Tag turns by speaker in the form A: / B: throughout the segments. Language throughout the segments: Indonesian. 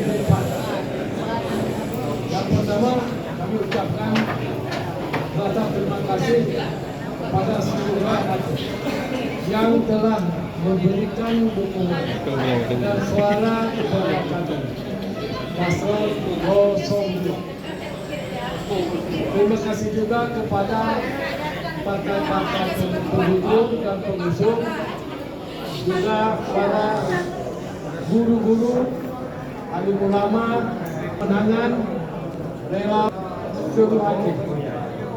A: ke depan. Yang pertama, kami ucapkan rasa terima kasih kepada seluruh rakyat yang telah memberikan dukungan dan suara kepada kami paslon 02. Terima kasih juga kepada partai-partai pendukung dan pengusung, juga para guru-guru, alim ulama, penangan, relawan seluruh hakim,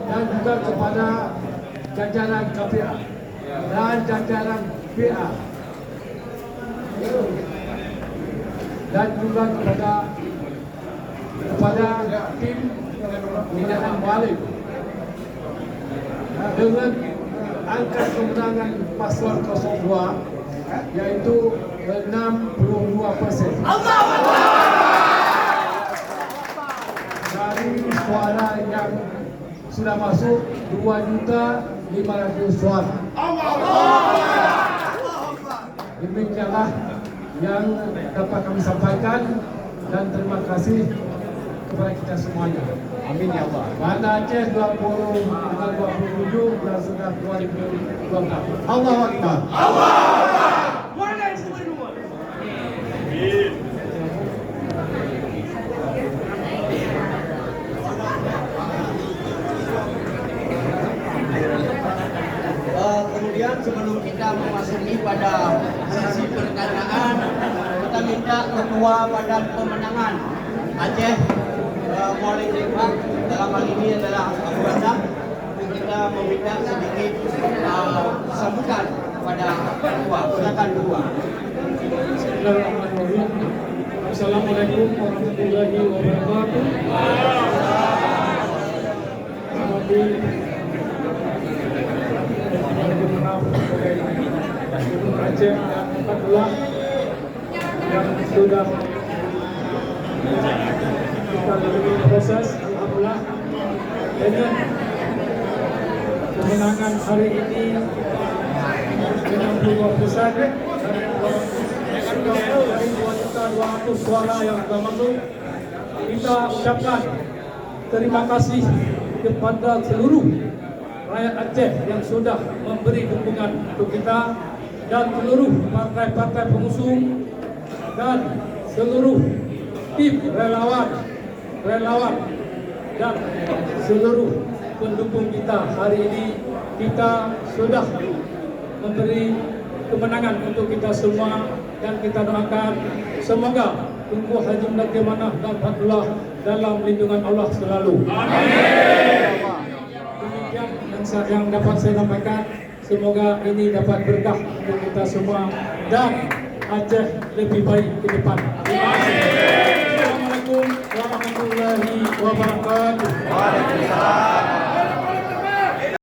A: dan juga kepada jajaran KPA dan jajaran PA, dan juga kepada tim binaan balik. Dengan angka kemenangan paslon 02 yaitu 62%. Dari suara yang sudah masuk 2.500.000 suara. Demikianlah yang dapat kami sampaikan, dan terima kasih kepada kita semuanya. Amin ya Allah. Banda Aceh 20 dengan 27 dan sudah 2024. Allahu Akbar.
B: Allah Akbar. Mana semua?
C: Kemudian sebelum kita memasuki pada sesi perkataan, kita minta Ketua Badan Pemenangan Aceh Mualik Rifat, dalam hal ini adalah Abu Razak, kita meminta sedikit sambutan pada Ketua. Silakan Ketua.
A: Bismillahirrahmanirrahim. Assalamualaikum warahmatullahi wabarakatuh. Gubernur Aceh dan 14 yang sudah kita lalui proses, alhamdulillah, dengan kemenangan hari ini 62% dari 2.200.000 suara yang telah masuk. Kita ucapkan terima kasih kepada seluruh rakyat Aceh yang sudah memberi dukungan untuk kita, dan seluruh partai-partai pengusung dan seluruh tim relawan dan seluruh pendukung kita. Hari ini kita sudah memberi kemenangan untuk kita semua, dan kita doakan semoga Tunku Haji Mendaki Manaf dan Fatullah dalam lindungan Allah selalu. Amin. Demikian yang dapat saya sampaikan. Semoga ini dapat berkah untuk kita semua dan Aceh lebih baik ke depan. Terima kasih.